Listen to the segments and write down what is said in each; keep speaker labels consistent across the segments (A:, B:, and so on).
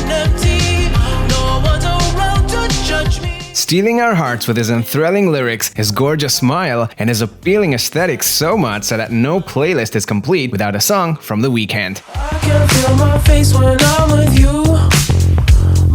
A: and empty. No one's around to judge me.
B: Stealing our hearts with his enthralling lyrics, his gorgeous smile, and his appealing aesthetic so much so that no playlist is complete without a song from The Weeknd.
A: I can feel my face when I'm with you,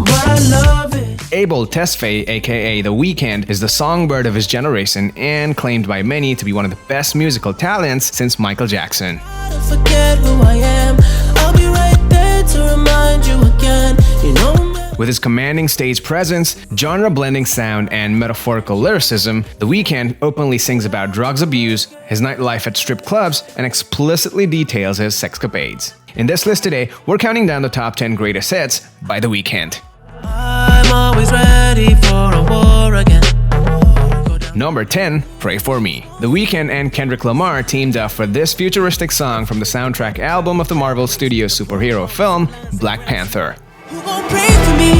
A: but I love it.
B: Abel Tesfaye, aka The Weeknd, is the songbird of his generation and claimed by many to be one of the best musical talents since Michael Jackson.
A: Don't forget who I am. I'll be right there to remind you again. You know me.
B: With his commanding stage presence, genre-blending sound, and metaphorical lyricism, The Weeknd openly sings about drugs abuse, his nightlife at strip clubs, and explicitly details his sexcapades. In this list today, we're counting down the top 10 greatest hits by The Weeknd.
A: I'm always ready for a war again.
B: Number 10, Pray For Me. The Weeknd and Kendrick Lamar teamed up for this futuristic song from the soundtrack album of the Marvel Studios superhero film, Black Panther.
A: You gon' pray for me,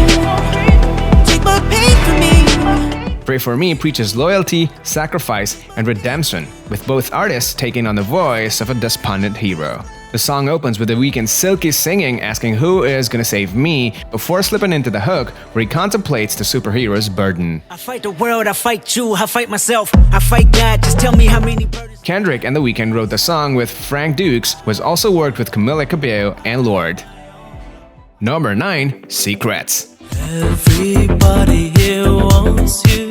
A: take my pain for me.
B: Pray For Me preaches loyalty, sacrifice, and redemption, with both artists taking on the voice of a despondent hero. The song opens with The Weeknd's silky singing asking who is gonna save me, before slipping into the hook where he contemplates the superhero's burden.
C: I fight the world, I fight you, I fight myself, I fight God, just tell me how many burdens.
B: Kendrick and The Weeknd wrote the song with Frank Dukes, who has also worked with Camila Cabello and Lorde. Number 9, Secrets.
A: Everybody here wants you.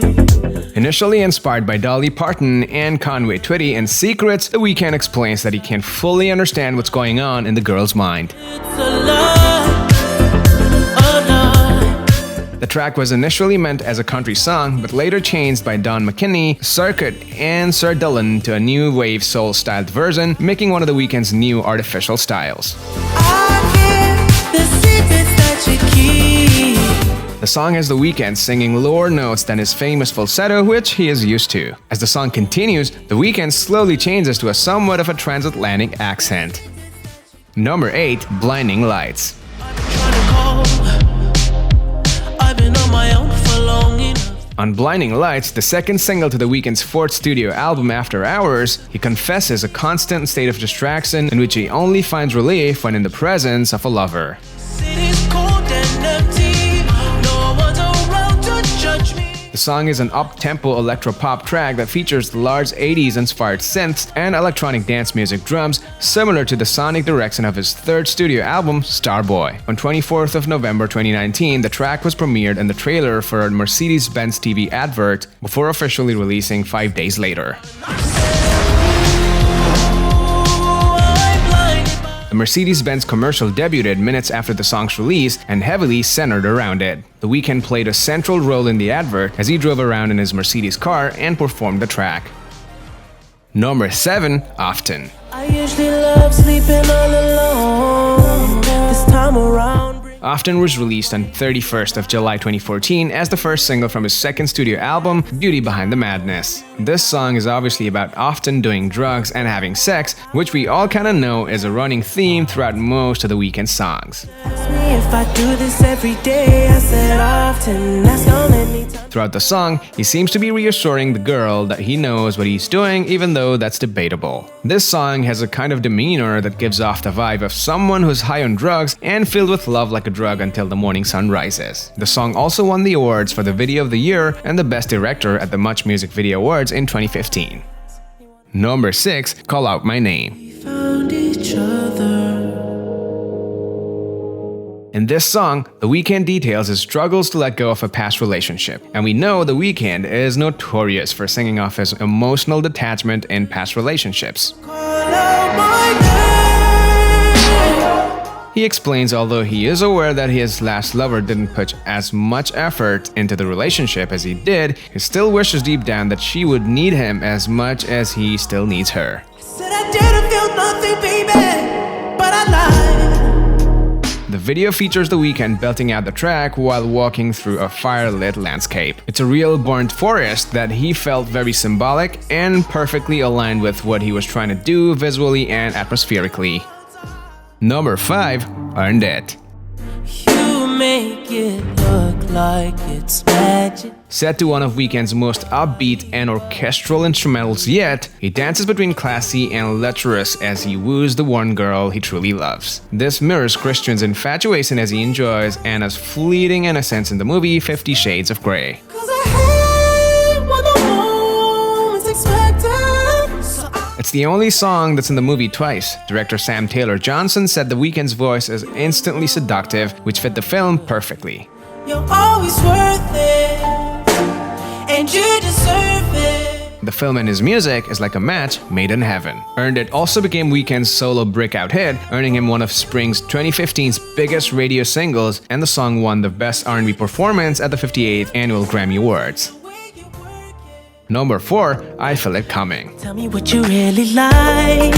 B: Initially inspired by Dolly Parton and Conway Twitty in Secrets, The Weeknd explains that he can't fully understand what's going on in the girl's mind.
A: It's a lie, a lie.
B: The track was initially meant as a country song, but later changed by Don McKinney, Circuit, and Sir Dylan to a new wave soul-styled version, making one of The Weeknd's new artificial styles.
A: I hear the secrets that you keep.
B: The song has The Weeknd singing lower notes than his famous falsetto, which he is used to. As the song continues, The Weeknd slowly changes to a somewhat of a transatlantic accent. Number 8, Blinding Lights.
A: I've been on my own for long enough.
B: On Blinding Lights, the second single to The Weeknd's fourth studio album After Hours, he confesses a constant state of distraction in which he only finds relief when in the presence of a lover.
A: City's cold and empty. No one's around to judge me.
B: The song is an up-tempo electro-pop track that features large 80s-inspired synths and electronic dance music drums, similar to the sonic direction of his third studio album, Starboy. On 24th of November 2019, the track was premiered in the trailer for a Mercedes-Benz TV advert, before officially releasing 5 days later. The Mercedes-Benz commercial debuted minutes after the song's release and heavily centered around it. The Weeknd played a central role in the advert as he drove around in his Mercedes car and performed the track. Number 7, Often.
A: I usually love sleeping all alone. This time around.
B: Often was released on 31st of July 2014 as the first single from his second studio album, Beauty Behind the Madness. This song is obviously about often doing drugs and having sex, which we all kinda know is a running theme throughout most of The Weeknd's songs.
A: Ask me if I do this every day. I said often. That's the only time.
B: Throughout the song, he seems to be reassuring the girl that he knows what he's doing, even though that's debatable. This song has a kind of demeanor that gives off the vibe of someone who's high on drugs and filled with love like a drug until the morning sun rises. The song also won the awards for the Video of the Year and the Best Director at the Much Music Video Awards in 2015. Number 6, Call Out My Name.
A: We found each other.
B: In this song, The Weeknd details his struggles to let go of a past relationship, and we know The Weeknd is notorious for singing off his emotional detachment in past relationships.
A: Call out my name.
B: He explains although he is aware that his last lover didn't put as much effort into the relationship as he did, he still wishes deep down that she would need him as much as he still needs her.
A: Said I didn't feel nothing, baby, but I lied.
B: The video features The Weeknd belting out the track while walking through a fire-lit landscape. It's a real burnt forest that he felt very symbolic and perfectly aligned with what he was trying to do visually and atmospherically. Number 5, Earned It.
A: You make it look like it's magic.
B: Set to one of Weeknd's most upbeat and orchestral instrumentals yet, he dances between classy and lecherous as he woos the one girl he truly loves. This mirrors Christian's infatuation as he enjoys Anna's fleeting innocence in the movie 50 Shades of Grey. It's the only song that's in the movie twice. Director Sam Taylor Johnson said The Weeknd's voice is instantly seductive, which fit the film perfectly.
A: You're always worth it, and you deserve it.
B: The film and his music is like a match made in heaven. Earned It also became Weeknd's solo breakout hit, earning him one of Spring's 2015's biggest radio singles, and the song won the Best R&B Performance at the 58th Annual Grammy Awards. Number 4, I Feel It Coming.
A: Tell me what you really like,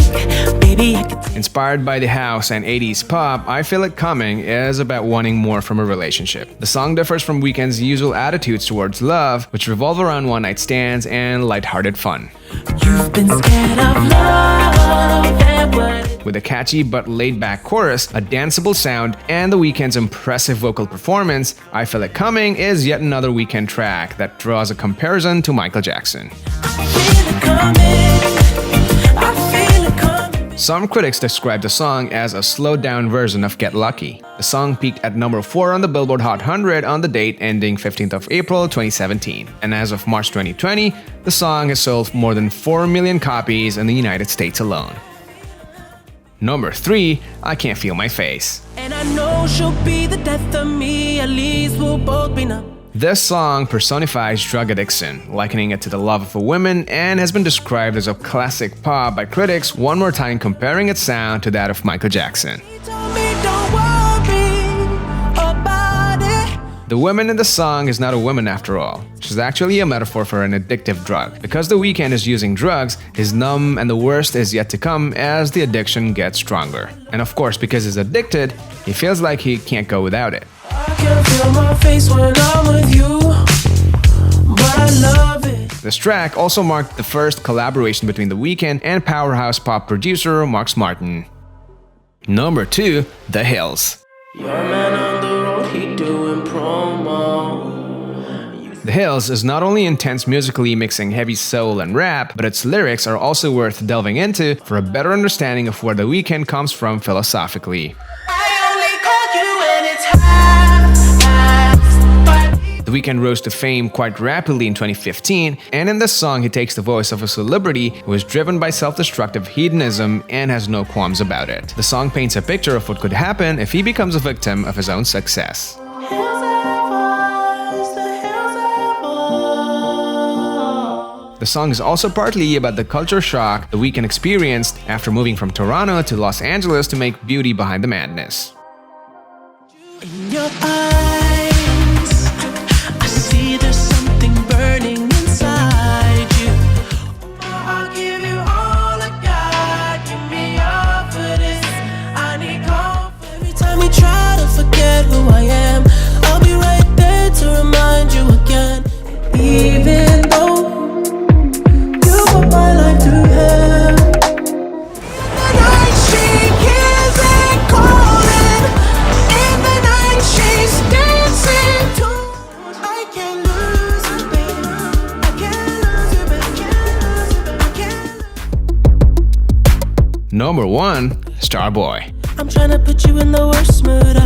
A: baby. I can
B: Inspired by the house and 80s pop, I Feel It Coming is about wanting more from a relationship. The song differs from Weeknd's usual attitudes towards love, which revolve around one-night stands and lighthearted fun.
A: You've been scared of love, and what
B: With a catchy but laid-back chorus, a danceable sound, and The Weeknd's impressive vocal performance, I Feel It Coming is yet another Weeknd track that draws a comparison to Michael Jackson.
A: I feel it coming. I feel it coming.
B: Some critics describe the song as a slowed-down version of Get Lucky. The song peaked at number 4 on the Billboard Hot 100 on the date ending 15th of April 2017. And as of March 2020, the song has sold more than 4 million copies in the United States alone. Number 3, I Can't Feel My Face.
A: And I know she'll be the death of me. At least we'll both be numb.
B: This song personifies drug addiction, likening it to the love of a woman, and has been described as a classic pop by critics, one more time comparing its sound to that of Michael Jackson.
A: He told me don't worry about it.
B: The woman in the song is not a woman after all. She's actually a metaphor for an addictive drug. Because The Weeknd is using drugs, he's numb and the worst is yet to come as the addiction gets stronger. And of course, because he's addicted, he feels like he can't go without it.
A: I can feel my face when I'm with you, but I love it.
B: This track also marked the first collaboration between The Weeknd and powerhouse pop producer Mark Martin. Number 2, The Hills.
A: Your man on the road, he doing promo.
B: The Hills is not only intense musically mixing heavy soul and rap, but its lyrics are also worth delving into for a better understanding of where The Weeknd comes from philosophically. The Weeknd rose to fame quite rapidly in 2015, and in this song he takes the voice of a celebrity who is driven by self-destructive hedonism and has no qualms about it. The song paints a picture of what could happen if he becomes a victim of his own success. The song is also partly about the culture shock The Weeknd experienced after moving from Toronto to Los Angeles to make Beauty Behind the Madness.
A: In your eyes, I see there's something burning inside you. I'll give you all I got. Give me all for this. I need comfort. Every time you try to forget who I am, I'll be right there to remind you again. Even though you put my life through hell, the night she hears it calling. In the night she's dancing too. I can't lose you, baby. I can't lose you, baby. I can't lose you.
B: Number 1, Starboy.
A: I'm trying to put you in the worst mood.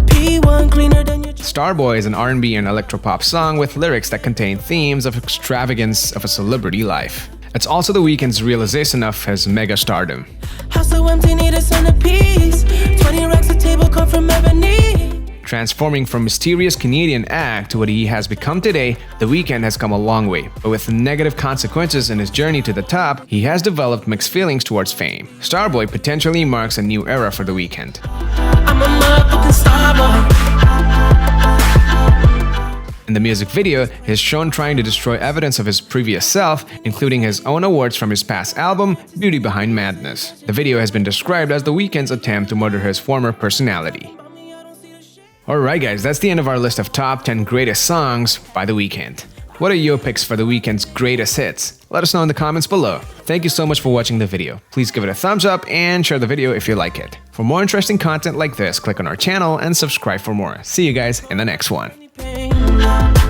A: P1 cleaner than your
B: Starboy is an R&B and electropop song with lyrics that contain themes of extravagance of a celebrity life. It's also The Weeknd's realization of his mega stardom.
A: house so empty, need a centerpiece. 20 racks a table cut from ebony.
B: Transforming from mysterious Canadian act to what he has become today, The Weeknd has come a long way, but with negative consequences in his journey to the top, he has developed mixed feelings towards fame. Starboy potentially marks a new era for The Weeknd.
A: I'm a motherfucking starboy.
B: In the music video, he is shown trying to destroy evidence of his previous self, including his own awards from his past album, Beauty Behind Madness. The video has been described as The Weeknd's attempt to murder his former personality. Alright guys, that's the end of our list of top 10 greatest songs by The Weeknd. What are your picks for The Weeknd's greatest hits? Let us know in the comments below. Thank you so much for watching the video. Please give it a thumbs up and share the video if you like it. For more interesting content like this, click on our channel and subscribe for more. See you guys in the next one.
A: Anything.